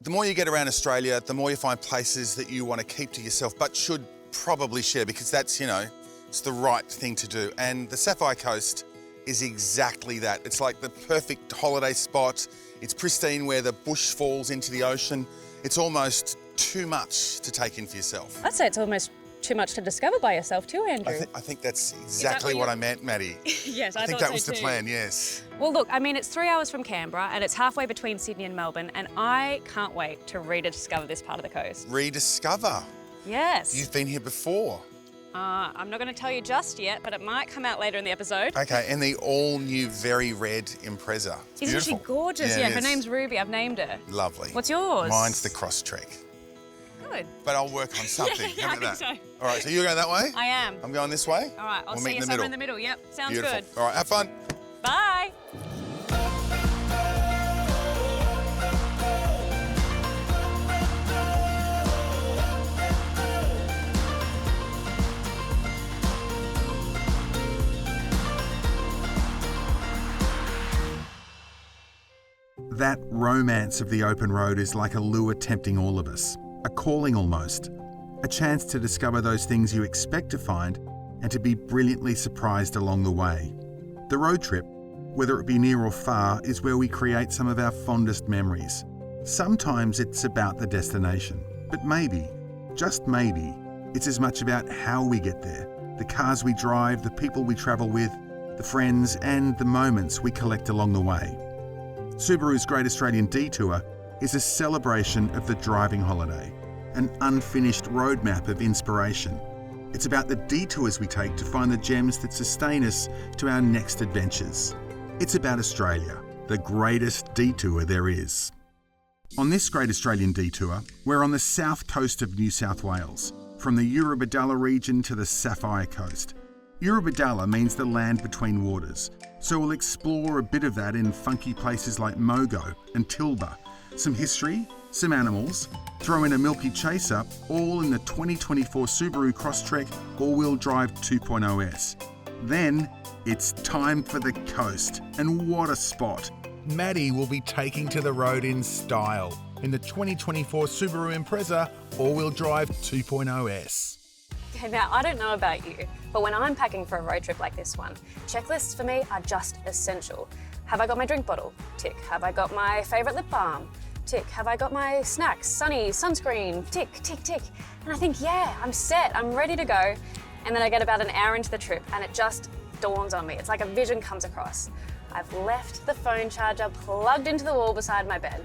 The more you get around Australia, the more you find places that you want to keep to yourself, but should probably share because that's, it's the right thing to do. And the Sapphire Coast is exactly that. It's like the perfect holiday spot. It's pristine where the bush falls into the ocean. It's almost too much to take in for yourself. I'd say it's almost too much to discover by yourself too, Andrew. I think that's exactly what I meant, Maddie. Yes, I think that was the plan, yes. Well, look, it's 3 hours from Canberra and it's halfway between Sydney and Melbourne, and I can't wait to rediscover this part of the coast. Rediscover? Yes. You've been here before. I'm not going to tell you just yet, but it might come out later in the episode. Okay, and the all-new, very red Impreza. Isn't she gorgeous? Yeah, her name's Ruby. I've named her. Lovely. What's yours? Mine's the Crosstrek. Good. But I'll work on something. Yeah, How about I think that? All right, so you're going that way? I am. I'm going this way? All right, I'll we'll see meet you somewhere in the middle. Yep, sounds Beautiful. good. All right, have fun. Bye. That romance of the open road is like a lure tempting all of us, a calling almost, a chance to discover those things you expect to find and to be brilliantly surprised along the way. The road trip, whether it be near or far, is where we create some of our fondest memories. Sometimes it's about the destination, but maybe, just maybe, it's as much about how we get there, the cars we drive, the people we travel with, the friends and the moments we collect along the way. Subaru's Great Australian Detour is a celebration of the driving holiday, an unfinished roadmap of inspiration. It's about the detours we take to find the gems that sustain us to our next adventures. It's about Australia, the greatest detour there is. On this Great Australian Detour, we're on the south coast of New South Wales, from the Eurobodalla region to the Sapphire Coast. Eurobodalla means the land between waters, so we'll explore a bit of that in funky places like Mogo and Tilba, some history, some animals, throw in a milky chase-up, all in the 2024 Subaru Crosstrek all-wheel drive 2.0S. Then, it's time for the coast, and what a spot. Maddie will be taking to the road in style in the 2024 Subaru Impreza all-wheel drive 2.0S. Now, I don't know about you, but when I'm packing for a road trip like this one, checklists for me are just essential. Have I got my drink bottle? Tick. Have I got my favourite lip balm? Tick. Have I got my snacks, sunny, sunscreen? Tick, tick, tick. And I think, yeah, I'm set, I'm ready to go. And then I get about an hour into the trip and it just dawns on me. It's like a vision comes across. I've left the phone charger plugged into the wall beside my bed.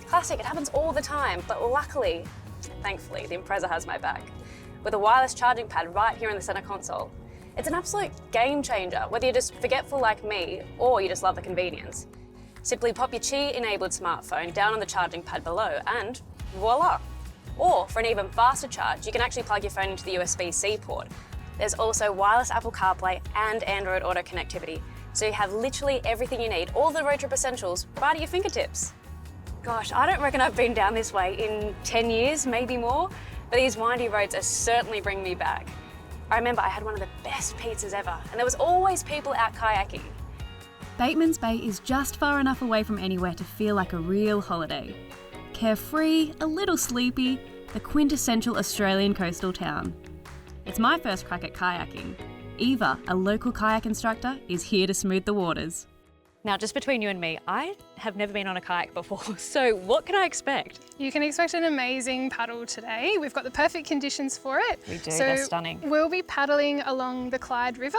Classic, it happens all the time, but luckily, thankfully, the Impreza has my back, with a wireless charging pad right here in the centre console. It's an absolute game changer, whether you're just forgetful like me or you just love the convenience. Simply pop your Qi-enabled smartphone down on the charging pad below and voila. Or for an even faster charge, you can actually plug your phone into the USB-C port. There's also wireless Apple CarPlay and Android Auto connectivity, so you have literally everything you need, all the road trip essentials, right at your fingertips. Gosh, I don't reckon I've been down this way in 10 years, maybe more, but these windy roads are certainly bringing me back. I remember I had one of the best pizzas ever, and there was always people out kayaking. Bateman's Bay is just far enough away from anywhere to feel like a real holiday. Carefree, a little sleepy, the quintessential Australian coastal town. It's my first crack at kayaking. Eva, a local kayak instructor, is here to smooth the waters. Now, just between you and me, I have never been on a kayak before, so what can I expect? You can expect an amazing paddle today. We've got the perfect conditions for it. We do, so they're stunning. We'll be paddling along the Clyde River.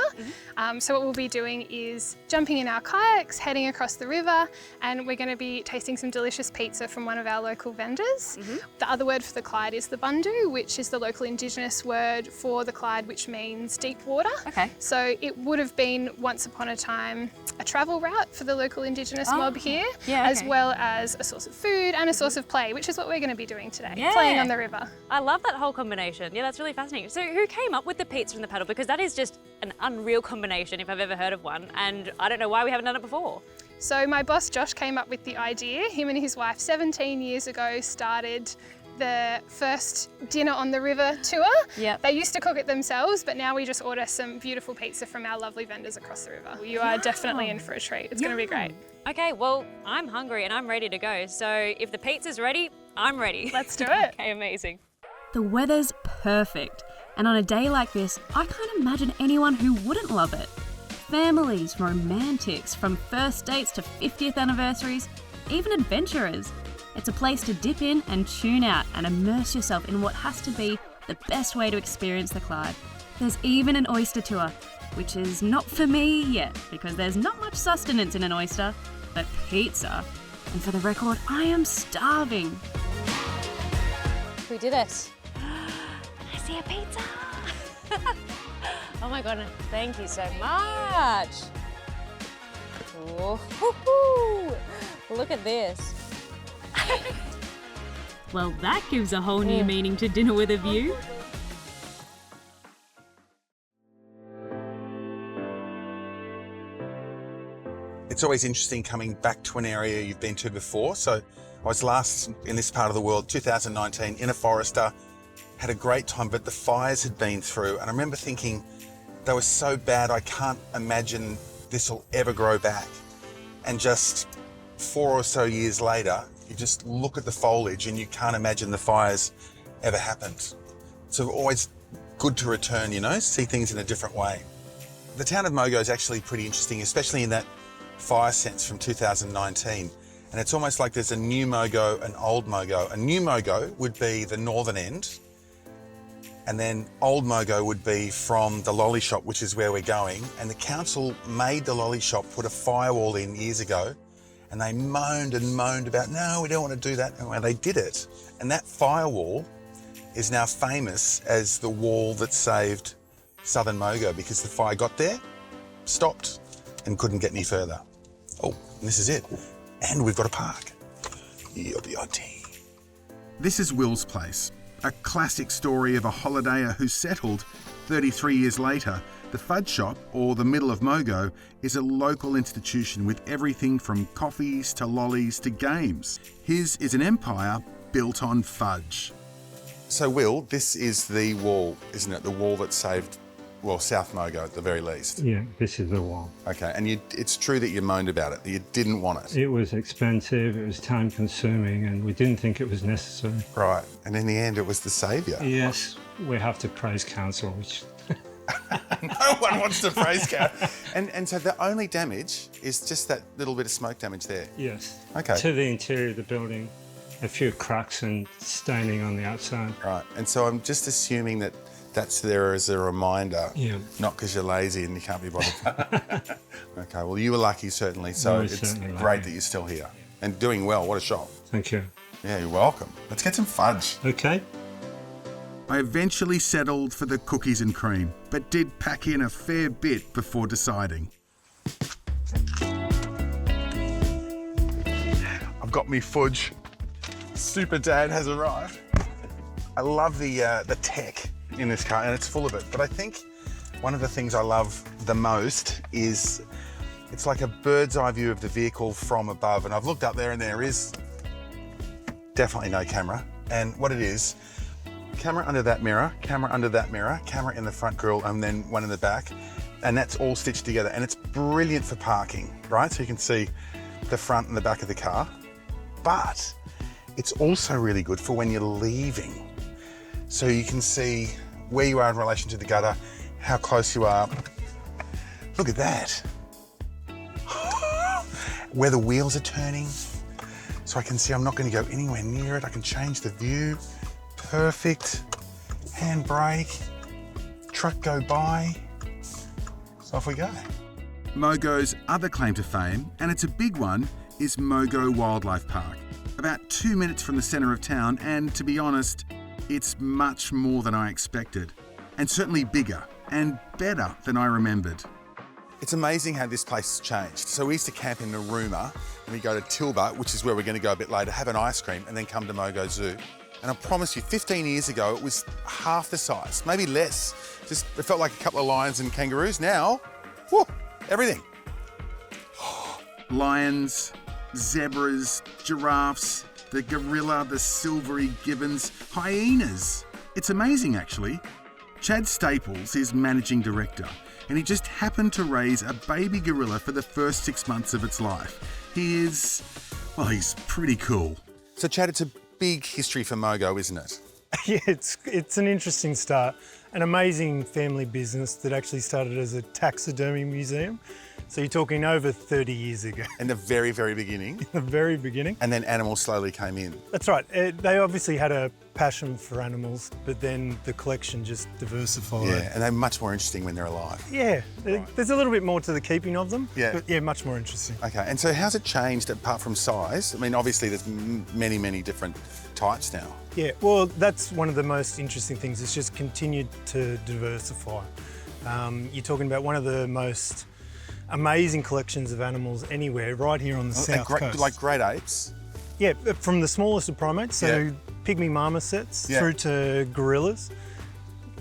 So what we'll be doing is jumping in our kayaks, heading across the river, and we're going to be tasting some delicious pizza from one of our local vendors. The other word for the Clyde is the bundu, which is the local Indigenous word for the Clyde, which means deep water. Okay. So it would have been once upon a time a travel route for the local Indigenous mob here, as well as a source of food and a source of play, which is what we're going to be doing today, playing on the river. I love that whole combination. Yeah, that's really fascinating. So who came up with the pizza and the paddle? Because that is just an unreal combination if I've ever heard of one, and I don't know why we haven't done it before. So my boss Josh came up with the idea. Him and his wife 17 years ago started the first dinner on the river tour. Yep. They used to cook it themselves, but now we just order some beautiful pizza from our lovely vendors across the river. You are definitely in for a treat. It's going to be great. Okay, well, I'm hungry and I'm ready to go. So if the pizza's ready, I'm ready. Let's do it. Okay, amazing. The weather's perfect, and on a day like this, I can't imagine anyone who wouldn't love it. Families, romantics, from first dates to 50th anniversaries, even adventurers. It's a place to dip in and tune out and immerse yourself in what has to be the best way to experience the Clyde. There's even an oyster tour, which is not for me yet, because there's not much sustenance in an oyster, but pizza. And for the record, I am starving. We did it. I see a pizza. Oh my goodness, thank you so much. Whoa, look at this. Well, that gives a whole new meaning to dinner with a view. It's always interesting coming back to an area you've been to before. So I was last in this part of the world, 2019, in a Forester, had a great time, but the fires had been through. And I remember thinking, they were so bad, I can't imagine this will ever grow back. And just 4 or so years later, you just look at the foliage and you can't imagine the fires ever happened. So always good to return, you know, see things in a different way. The town of Mogo is actually pretty interesting, especially in that fire sense from 2019. And it's almost like there's a new Mogo, an old Mogo. A new Mogo would be the northern end, and then old Mogo would be from the lolly shop, which is where we're going. And the council made the lolly shop, put a firewall in years ago, and they moaned and moaned about, no, we don't want to do that. And they did it. And that firewall is now famous as the wall that saved southern Mogo, because the fire got there, stopped, and couldn't get any further. Oh, and this is it. And we've got a park. This is Will's place, a classic story of a holidayer who settled 33 years later. The Fudge Shop, or the middle of Mogo, is a local institution with everything from coffees to lollies to games. His is an empire built on fudge. So Will, this is the wall, isn't it? The wall that saved, well, South Mogo at the very least. Yeah, this is the wall. Okay, and it's true that you moaned about it, that you didn't want it. It was expensive, it was time consuming, and we didn't think it was necessary. Right, and in the end it was the saviour. Yes, we have to praise council, which... No one wants to praise cow. And so the only damage is just that little bit of smoke damage there. Yes. Okay. To the interior of the building, a few cracks and staining on the outside. Right, and so I'm just assuming that that's there as a reminder, Yeah. not because you're lazy and you can't be bothered. Okay, well, you were lucky, certainly, so We were it's certainly great lucky. that you're still here and doing well. What a shop. Thank you. Yeah, you're welcome. Let's get some fudge. Okay. I eventually settled for the cookies and cream, but did pack in a fair bit before deciding. I've got me fudge. Super Dad has arrived. I love the tech in this car, and it's full of it. But I think one of the things I love the most is it's like a bird's eye view of the vehicle from above. And I've looked up there, and there is definitely no camera. And what it is, camera under that mirror, camera under that mirror, camera in the front grille, and then one in the back. And that's all stitched together. And it's brilliant for parking, right? So you can see the front and the back of the car. But it's also really good for when you're leaving. So you can see where you are in relation to the gutter, how close you are. Look at that. Where the wheels are turning. So I can see I'm not going to go anywhere near it. I can change the view. Perfect. Handbrake. Truck go by. So off we go. Mogo's other claim to fame, and it's a big one, is Mogo Wildlife Park. About 2 minutes from the centre of town, and to be honest, it's much more than I expected. And certainly bigger and better than I remembered. It's amazing how this place has changed. So we used to camp in Narooma, and we go to Tilba, which is where we're going to go a bit later, have an ice cream, and then come to Mogo Zoo. And I promise you, 15 years ago, it was half the size, maybe less. Just, it felt like a couple of lions and kangaroos. Now, whoo, everything. Lions, zebras, giraffes, the the gorilla, the silvery gibbons, hyenas. It's amazing, actually. Chad Staples is managing director, and he just happened to raise a baby gorilla for the first 6 months of its life. He's pretty cool. So Chad, it's a big history for Mogo, isn't it? Yeah, it's an interesting start. An amazing family business that actually started as a taxidermy museum. So you're talking over 30 years ago. In the very, very beginning. The very beginning. And then animals slowly came in. That's right. They obviously had a passion for animals, but then the collection just diversified. Yeah, and they're much more interesting when they're alive. Yeah, there's a little bit more to the keeping of them. Yeah. But yeah, much more interesting. Okay, and so how's it changed apart from size? I mean, obviously there's many, many different types now. Yeah, well, that's one of the most interesting things. It's just continued to diversify. You're talking about one of the most amazing collections of animals anywhere, right here on the south coast. Like great apes? Yeah, from the smallest of primates, so Yeah. pygmy marmosets Yeah. through to gorillas.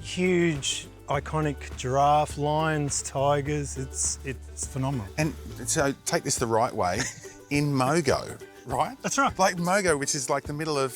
Huge, iconic giraffe, lions, tigers. It's phenomenal. And so take this the right way, in Mogo, right? That's right. Like Mogo, which is like the middle of,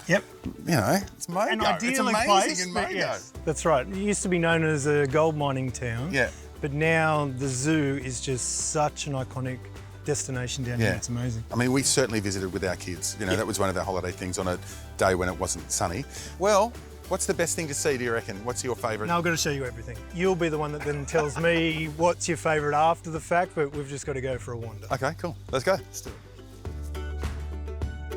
Yep. you know, it's Mogo. An It's idyllic amazing place, in but Mogo. yes, that's right. It used to be known as a gold mining town. Yeah. But now the zoo is just such an iconic destination down here. Yeah. It's amazing. I mean, we certainly visited with our kids. You know, that was one of our holiday things on a day when it wasn't sunny. Well, what's the best thing to see, do you reckon? What's your favourite? Now I've got to show you everything. You'll be the one that then tells me what's your favourite after the fact, but we've just got to go for a wander. Okay, cool. Let's go. Let's do it.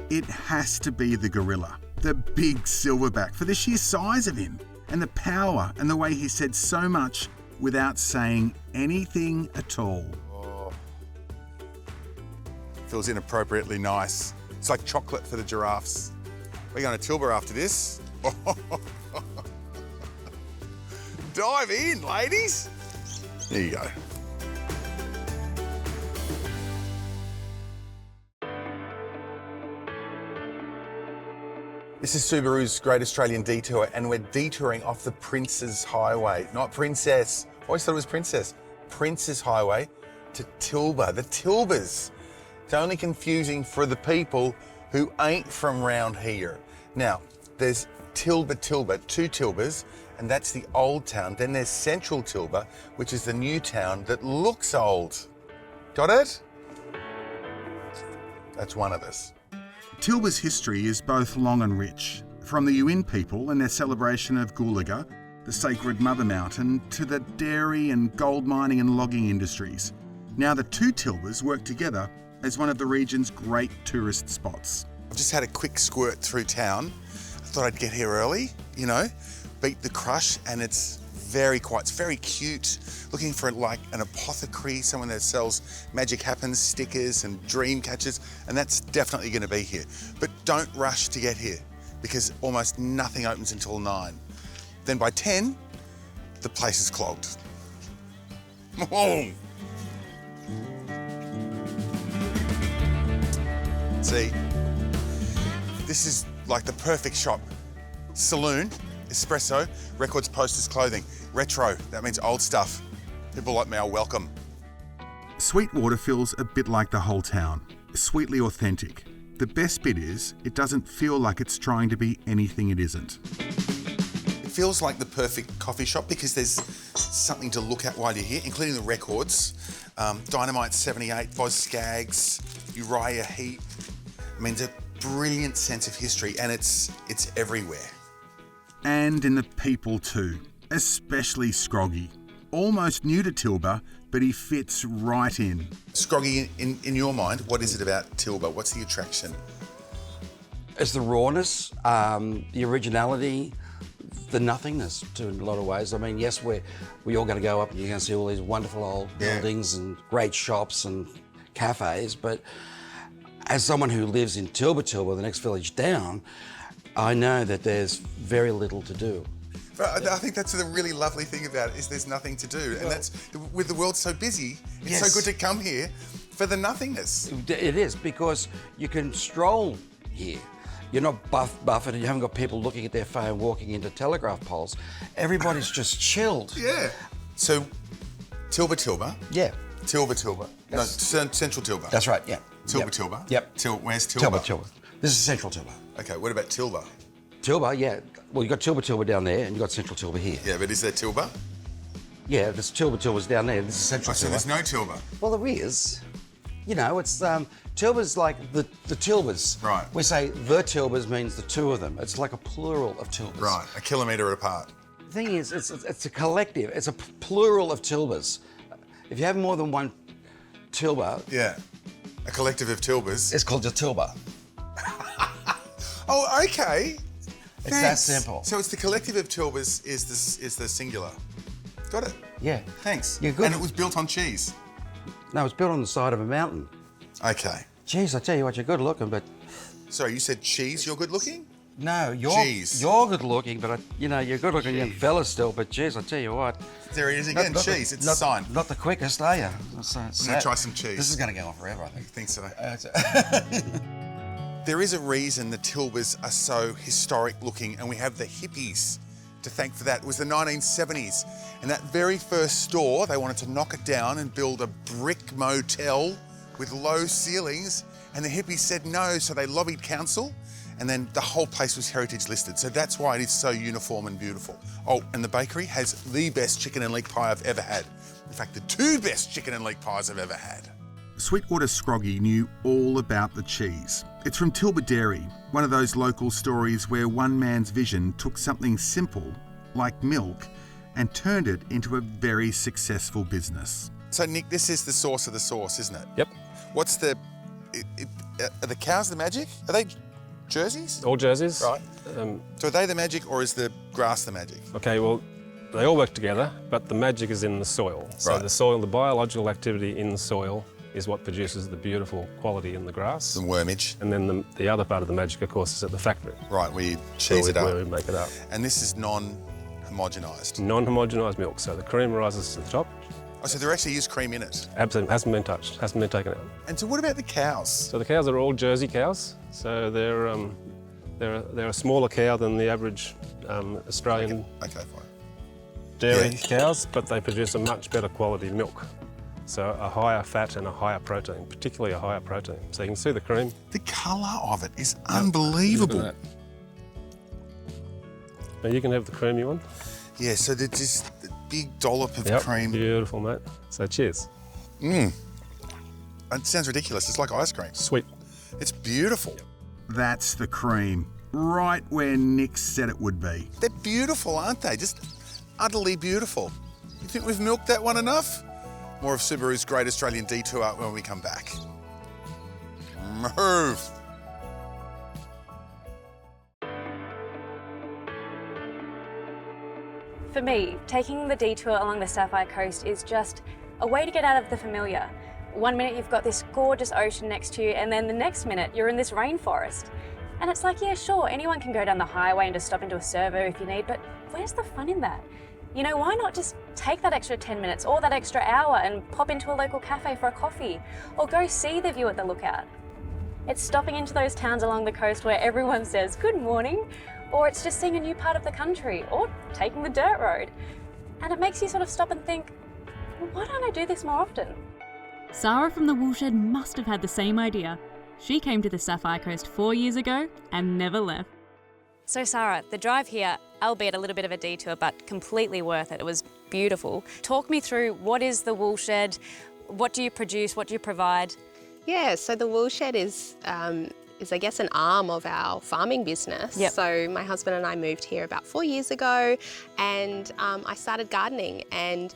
It has to be the gorilla, the big silverback, for the sheer size of him and the power and the way he said so much without saying anything at all. Oh. Feels inappropriately nice. It's like chocolate for the giraffes. We're going to Tilba after this. Dive in, ladies. There you go. This is Subaru's Great Australian Detour, and we're detouring off the Prince's Highway. Not Princess. I always thought it was Princess. Prince's Highway to Tilba, the Tilbas. It's only confusing for the people who ain't from round here. Now, there's Tilba, two Tilbas, and that's the old town. Then there's Central Tilba, which is the new town that looks old. Got it? That's one of us. Tilba's history is both long and rich, from the Yuin people and their celebration of Gulaga, the sacred Mother Mountain, to the dairy and gold mining and logging industries. Now the two Tilbas work together as one of the region's great tourist spots. I've just had a quick squirt through town. I thought I'd get here early, you know, beat the crush, and it's very quiet, it's very cute. Looking for like an apothecary, someone that sells Magic Happens stickers and dream catchers, and that's definitely going to be here. But don't rush to get here because almost nothing opens until 9. Then by 10, the place is clogged. See, this is like the perfect shop. Saloon, espresso, records, posters, clothing. Retro, that means old stuff. People like me are welcome. Sweetwater feels a bit like the whole town, sweetly authentic. The best bit is, it doesn't feel like it's trying to be anything it isn't. It feels like the perfect coffee shop because there's something to look at while you're here, including the records. Dynamite 78, Voz Skaggs, Uriah Heep. I mean, it's a brilliant sense of history, and it's everywhere. And in the people too, especially Scroggy. Almost new to Tilba, but he fits right in. Scroggy, in your mind, what is it about Tilba? What's the attraction? It's the rawness, the originality, the nothingness to in a lot of ways. I mean, yes, we all going to go up and you're going to see all these wonderful old buildings and great shops and cafes, but as someone who lives in Tilba, the next village down, I know that there's very little to do. But I think that's the really lovely thing about it, is there's nothing to do. And that's, with the world so busy, it's so good to come here for the nothingness. It is, because you can stroll here. You're not buffered, and you haven't got people looking at their phone walking into telegraph poles. Everybody's just chilled. Yeah. So, Tilba. Yeah. Tilba. No, Central Tilba. That's right, yeah. Tilba. Yep. Where's Tilba? This is Central Tilba. Okay, what about Tilba? Tilba, yeah. Well, you've got Tilba down there, and you've got Central Tilba here. Yeah, but is there Tilba? Yeah, there's Tilba's down there. This is Central So Tilba. there's no Tilba? Well, there is. You know, it's Tilba's like the Tilbas. Right. We say the Tilbas means the two of them. It's like a plural of Tilbas. Right, a kilometre apart. The thing is, it's a collective. It's a plural of Tilbas. If you have more than one Tilba, Yeah, a collective of Tilbas. it's called a Tilba. Oh, okay. It's that simple. So it's the collective of Tilbas is the singular. Got it. Yeah. Thanks. You're good. And it was built on cheese. No, it's built on the side of a mountain. Okay. Jeez, I tell you what, you're good looking, but Sorry, you said cheese, you're good looking? no, you're Jeez. you're good looking, but you're good looking young fella still. But geez, I tell you what, There it is again, not cheese, it's a not, sign. Not the quickest, are you? I'm gonna try some cheese. This is going to go on forever, I think. I think so. There is a reason the Tilbas are so historic looking, and we have the hippies to thank for that. It was the 1970s, and that very first store, they wanted to knock it down and build a brick motel with low ceilings, and the hippies said no, so they lobbied council, and then the whole place was heritage listed. So that's why it is so uniform and beautiful. Oh, and the bakery has the best chicken and leek pie I've ever had. In fact, the two best chicken and leek pies I've ever had. Sweetwater Scroggy knew all about the cheese. It's from Tilba Dairy, one of those local stories where one man's vision took something simple, like milk, and turned it into a very successful business. So Nick, this is the source of the sauce, isn't it? Yep. What's the... are the cows the magic? Are they jerseys? All jerseys. Right. So are they the magic, or is the grass the magic? Okay, well, they all work together, but the magic is in the soil. So Right. the soil, the biological activity in the soil is what produces the beautiful quality in the grass. Some wormage. And then the other part of the magic, of course, is at the factory. Right, where you cheese it Where up. we make it up. And this is non-homogenised. Non-homogenised milk, so the cream rises to the top. Oh, so there actually is cream in it. Absolutely, hasn't been touched, hasn't been taken out. And so what about the cows? So the cows are all Jersey cows, so they're a smaller cow than the average Australian Okay, fine. dairy Yeah. cows, but they produce a much better quality milk. So a higher fat and a higher protein, particularly a higher protein. So you can see the cream. The colour of it is unbelievable. Look at that. Now you can have the creamy one. Yeah, so there's just a big dollop of Yep, cream. beautiful, mate. So cheers. It sounds ridiculous. It's like ice cream. Sweet. It's beautiful. That's the cream. Right where Nick said it would be. They're beautiful, aren't they? Just utterly beautiful. You think we've milked that one enough? More of Subaru's Great Australian Detour when we come back. Move. For me, taking the detour along the Sapphire Coast is just a way to get out of the familiar. One minute you've got this gorgeous ocean next to you, and then the next minute you're in this rainforest. And it's like, yeah, sure, anyone can go down the highway and just stop into a servo if you need, but where's the fun in that? You know, why not just take that extra 10 minutes or that extra hour and pop into a local cafe for a coffee, or go see the view at the lookout? It's stopping into those towns along the coast where everyone says good morning, or it's just seeing a new part of the country, or taking the dirt road. And it makes you sort of stop and think, well, why don't I do this more often? Sarah from the Woolshed must have had the same idea. She came to the Sapphire Coast 4 years ago and never left. So Sarah, the drive here, albeit a little bit of a detour, but completely worth it. It was beautiful. Talk me through, what is the Woolshed? What do you produce? What do you provide? Yeah, so the Woolshed is I guess an arm of our farming business. Yep. So my husband and I moved here about 4 years ago, and I started gardening, and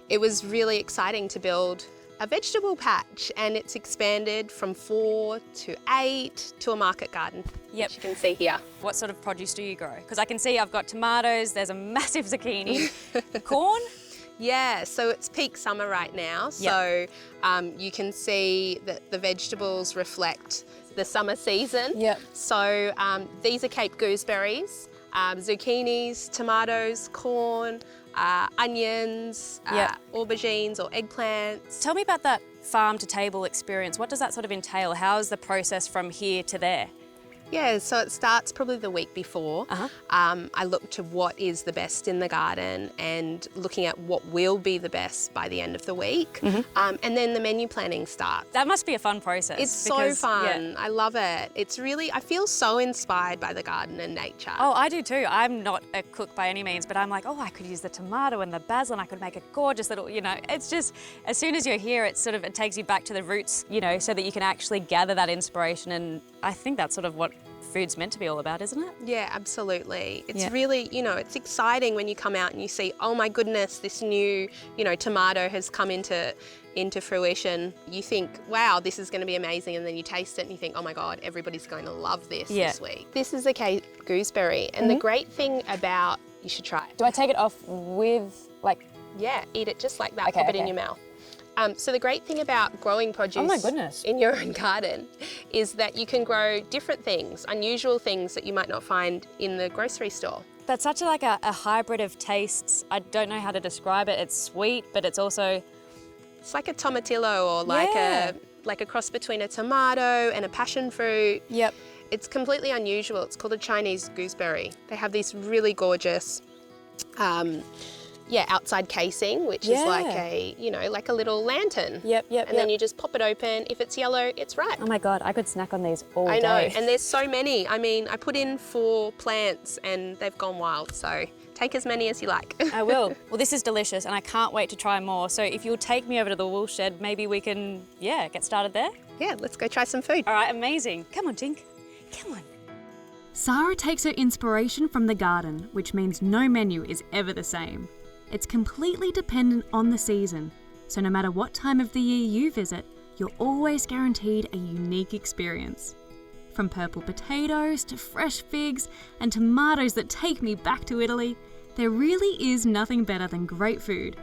it was really exciting to build a vegetable patch, and it's expanded from 4 to 8 to a market garden, Yep. which you can see here. What sort of produce do you grow? Because I can see I've got tomatoes, there's a massive zucchini, corn. Yeah, so it's peak summer right now, so you can see that the vegetables reflect the summer season. Yep. So these are Cape gooseberries, zucchinis, tomatoes, corn, onions, aubergines or eggplants. Tell me about that farm to table experience. What does that sort of entail? How is the process from here to there? Yeah, so it starts probably the week before. I look to what is the best in the garden and looking at what will be the best by the end of the week. And then the menu planning starts. That must be a fun process. It's so fun. I love it. It's really, I feel so inspired by the garden and nature. Oh, I do too. I'm not a cook by any means, but I'm like, oh, I could use the tomato and the basil and I could make a gorgeous little, you know, it's just, as soon as you're here, it's sort of, it takes you back to the roots, you know, so that you can actually gather that inspiration. And I think that's sort of what food's meant to be all about, isn't it? Yeah, absolutely. It's really, you know, it's exciting when you come out and you see, oh my goodness, this new, you know, tomato has come into fruition. You think, wow, this is going to be amazing, and then you taste it and you think, oh my God, everybody's going to love this this week. This is a Cape gooseberry, and the great thing about, you should try it. Do I take it off with, like... Yeah, eat it just like that, pop it in your mouth. So the great thing about growing produce in your own garden is that you can grow different things, unusual things that you might not find in the grocery store. That's such like a hybrid of tastes. I don't know how to describe it. It's sweet, but it's also... It's like a tomatillo or like a cross between a tomato and a passion fruit. Yep. It's completely unusual. It's called a Chinese gooseberry. They have these really gorgeous outside casing, which is like a, you know, like a little lantern. And then you just pop it open. If it's yellow, it's ripe. Oh my God, I could snack on these all day. I know, and there's so many. I mean, I put in 4 plants and they've gone wild, so take as many as you like. I will. Well, this is delicious and I can't wait to try more. So if you'll take me over to the wool shed, maybe we can, get started there. Yeah, let's go try some food. All right, amazing. Come on, Tink. Come on. Sarah takes her inspiration from the garden, which means no menu is ever the same. It's completely dependent on the season, so no matter what time of the year you visit, you're always guaranteed a unique experience. From purple potatoes to fresh figs and tomatoes that take me back to Italy, there really is nothing better than great food.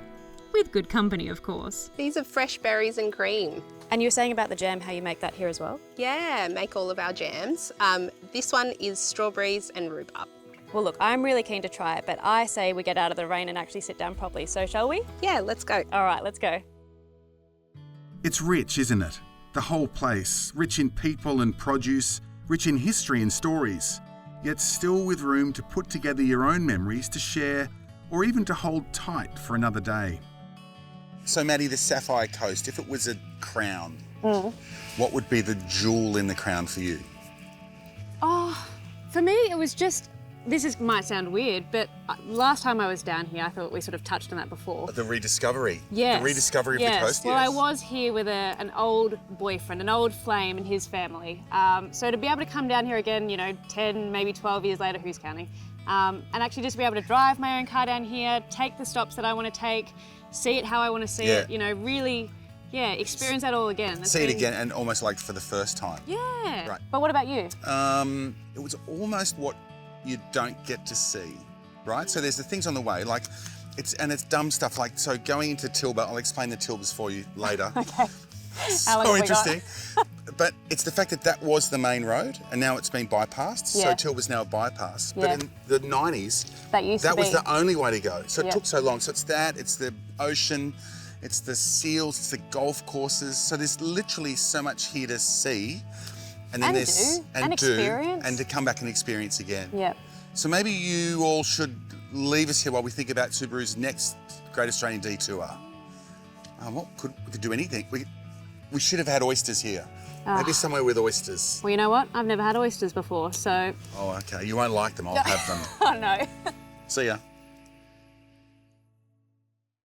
With good company, of course. These are fresh berries and cream. And you were saying about the jam, how you make that here as well? Yeah, make all of our jams. This one is strawberries and rhubarb. Well, look, I'm really keen to try it, but I say we get out of the rain and actually sit down properly. So shall we? Yeah, let's go. All right, let's go. It's rich, isn't it? The whole place, rich in people and produce, rich in history and stories, yet still with room to put together your own memories to share or even to hold tight for another day. So Maddie, the Sapphire Coast, if it was a crown, what would be the jewel in the crown for you? Oh, for me it was just... This might sound weird, but last time I was down here, I thought we sort of touched on that before. The rediscovery. Yes. The rediscovery of the coast, Well, I was here with an old boyfriend, an old flame and his family. So to be able to come down here again, 10, maybe 12 years later, who's counting? And actually just be able to drive my own car down here, take the stops that I want to take, see it how I want to see it, really... Yeah, experience that all again. See it again and almost like for the first time. Yeah. Right. But what about you? It was almost what you don't get to see, right? So there's the things on the way, like it's dumb stuff, like, so going into Tilba, I'll explain the Tilbas for you later. Okay. So interesting. But it's the fact that that was the main road and now it's been bypassed. Yeah. So Tilba's now a bypass. Yeah. But in the 90s, that was the only way to go. So it took so long. So it's the ocean, it's the seals, it's the golf courses. So there's literally so much here to see. And then experience. And to come back and experience again. Yep. So maybe you all should leave us here while we think about Subaru's next Great Australian Detour. We could do anything. We should have had oysters here. Maybe somewhere with oysters. Well, you know what? I've never had oysters before, so... Oh, okay. You won't like them. I'll have them. Oh, no. See ya.